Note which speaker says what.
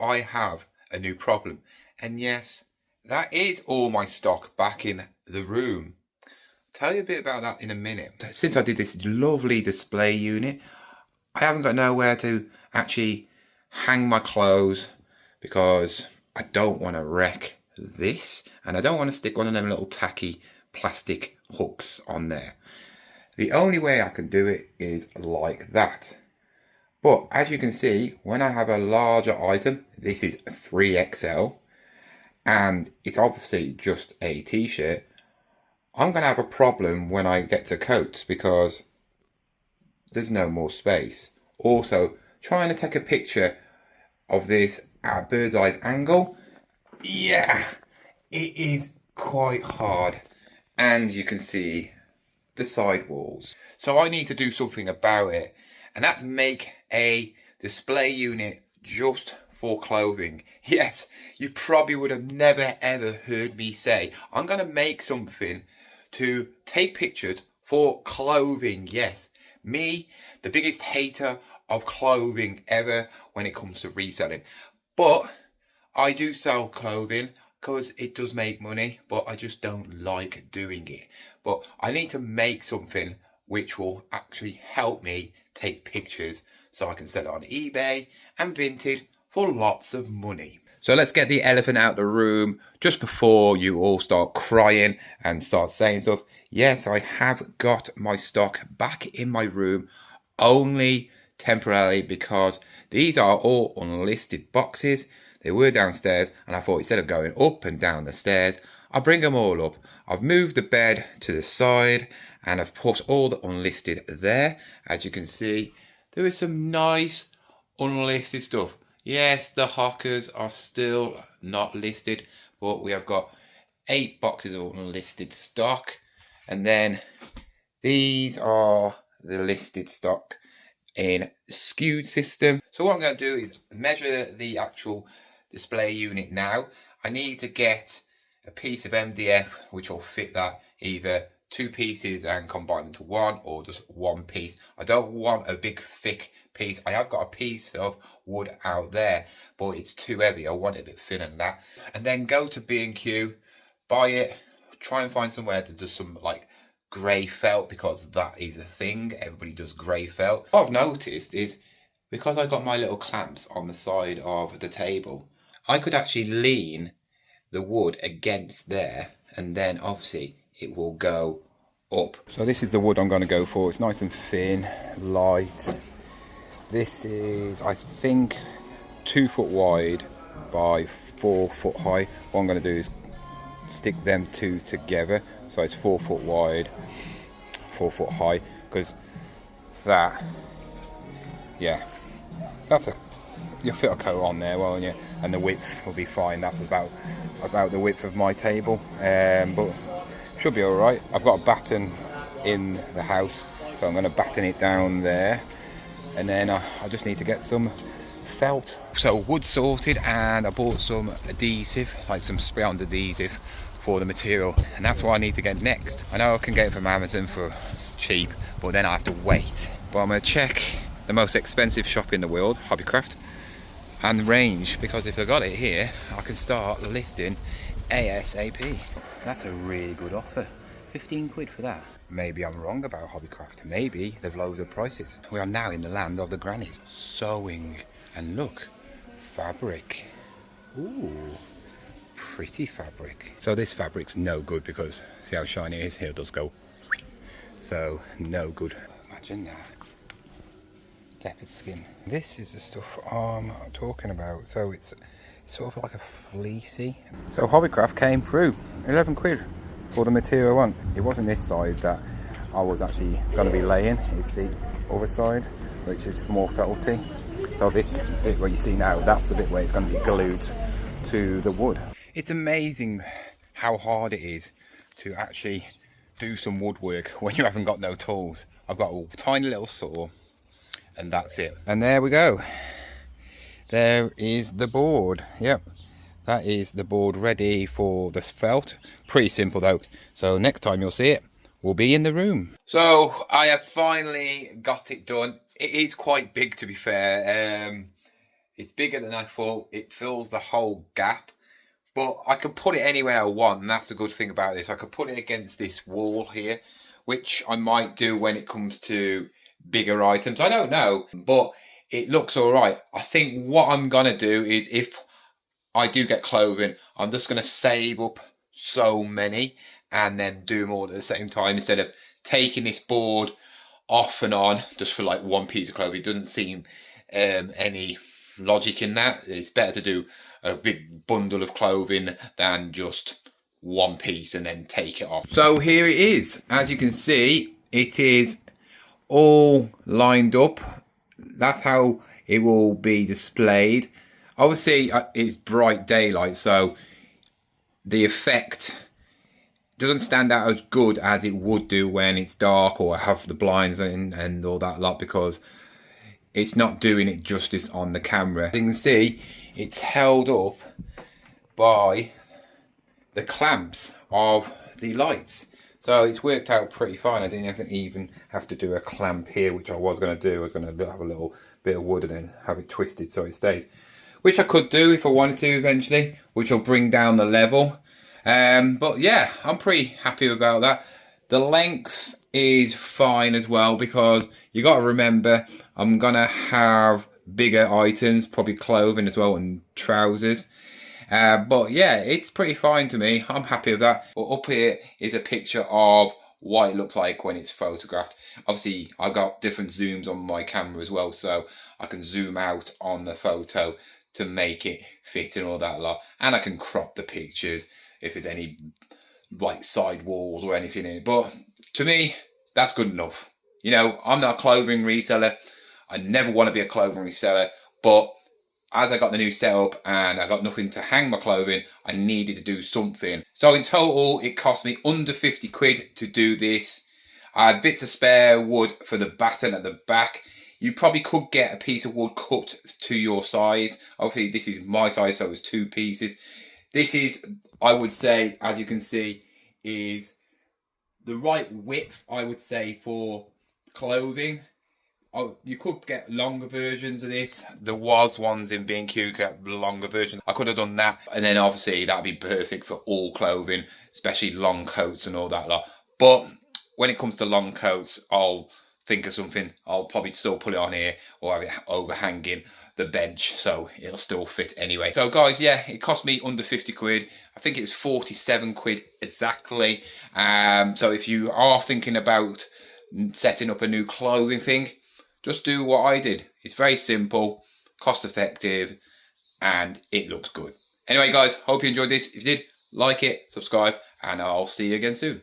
Speaker 1: I have a new problem. And yes, that is all my stock back in the room. I'll tell you a bit about that in a minute. Since I did this lovely display unit, I haven't got nowhere to actually hang my clothes because I don't want to wreck this, and I don't want to stick one of them little tacky plastic hooks on there. The only way I can do it is like that. But as you can see, when I have a larger item, this is 3XL, and it's obviously just a t-shirt, I'm going to have a problem when I get to coats because there's no more space. Also, trying to take a picture of this at a bird's eye angle, yeah, it is quite hard. And you can see the side walls. So I need to do something about it, and that's make a display unit just for clothing. Yes, you probably would have never ever heard me say I'm going to make something to take pictures for clothing. Yes, me, the biggest hater of clothing ever when it comes to reselling. But I do sell clothing because it does make money, but I just don't like doing it. But I need to make something which will actually help me take pictures so I can sell it on eBay and Vinted for lots of money. So let's get the elephant out of the room just before you all start crying and start saying stuff. Yes, I have got my stock back in my room, only temporarily, because these are all unlisted boxes. They were downstairs, and I thought instead of going up and down the stairs, I'll bring them all up. I've moved the bed to the side, and I've put all the unlisted there. As you can see, there is some nice unlisted stuff. Yes, the Hockers are still not listed, but we have got 8 boxes of unlisted stock. And then these are the listed stock in skewed system. So what I'm going to do is measure the actual display unit now. I need to get a piece of MDF which will fit that, either 2 pieces and combine into one, or just 1 piece. I don't want a big thick piece. I have got a piece of wood out there, but it's too heavy. I want it a bit thinner than that. And then go to B&Q, buy it, try and find somewhere to do some like grey felt, because that is a thing. Everybody does grey felt. What I've noticed is, because I got my little clamps on the side of the table, I could actually lean the wood against there, and then obviously it will go up. So this is the wood I'm going to go for. It's nice and thin, light. This is, I think, 2 foot wide by 4 foot high. What I'm going to do is stick them 2 together, so it's 4 foot wide, 4 foot high, because that, yeah, that's a, you'll fit a coat on there, won't you? And the width will be fine. That's about the width of my table, but should be all right. I've got a batten in the house, so I'm going to batten it down there, and then I just need to get some felt. So wood sorted, and I bought some adhesive, like some spray on adhesive for the material, and that's what I need to get next. I know I can get it from Amazon for cheap, but then I have to wait. But I'm going to check the most expensive shop in the world, Hobbycraft, and range, because if I got it here, I can start listing ASAP. That's a really good offer. 15 quid for that. Maybe I'm wrong about Hobbycraft. Maybe they've lowered the prices. We are now in the land of the grannies. Sewing, and look, fabric. Ooh, pretty fabric. So this fabric's no good, because see how shiny it is? Here it does go. So no good. Imagine that. Leopard skin. This is the stuff I'm talking about. So it's sort of like a fleecy. So Hobbycraft came through. 11 quid for the material one. It wasn't this side that I was actually going to be laying. It's the other side, which is more felty. So this bit where you see now, that's the bit where it's going to be glued to the wood. It's amazing how hard it is to actually do some woodwork when you haven't got no tools. I've got a tiny little saw, and that's it. And there we go. There is the board. Yep, that is the board ready for the felt. Pretty simple though. So next time you'll see it, we'll be in the room. So I have finally got it done. It is quite big, to be fair. It's bigger than I thought. It fills the whole gap. But I can put it anywhere I want, and that's the good thing about this. I could put it against this wall here, which I might do when it comes to bigger items. I don't know, but it looks all right. I think what I'm going to do is, if I do get clothing, I'm just going to save up so many and then do them all at the same time, instead of taking this board off and on just for like one piece of clothing. It doesn't seem any logic in that. It's better to do a big bundle of clothing than just one piece and then take it off. So here it is. As you can see, it is all lined up. That's how it will be displayed. Obviously, it's bright daylight, so the effect doesn't stand out as good as it would do when it's dark or have the blinds in and all that lot, because it's not doing it justice on the camera. As you can see, it's held up by the clamps of the lights. So it's worked out pretty fine. I didn't even have to do a clamp here, which I was going to do. I was going to have a little bit of wood and then have it twisted so it stays. Which I could do if I wanted to eventually, which will bring down the level. But yeah, I'm pretty happy about that. The length is fine as well, because you got to remember I'm going to have bigger items, probably clothing as well and trousers. But yeah, it's pretty fine to me. I'm happy with that. But up here is a picture of what it looks like when it's photographed. Obviously, I've got different zooms on my camera as well, so I can zoom out on the photo to make it fit and all that lot. And I can crop the pictures if there's any like side walls or anything in it. But to me, that's good enough. You know, I'm not a clothing reseller. I never want to be a clothing reseller, but as I got the new setup and I got nothing to hang my clothing, I needed to do something. So in total, it cost me under 50 quid to do this. I had bits of spare wood for the batten at the back. You probably could get a piece of wood cut to your size. Obviously, this is my size, so it was 2 pieces. This is, I would say, as you can see, is the right width, I would say, for clothing. Oh, you could get longer versions of this. There was ones in B&Q got longer versions. I could have done that, and then obviously that'd be perfect for all clothing, especially long coats and all that lot. But when it comes to long coats, I'll think of something. I'll probably still put it on here or have it overhanging the bench, so it'll still fit anyway. So guys, yeah, it cost me under 50 quid. I think it was 47 quid exactly. So if you are thinking about setting up a new clothing thing, just do what I did. It's very simple, cost effective, and it looks good. Anyway guys, hope you enjoyed this. If you did, like it, subscribe, and I'll see you again soon.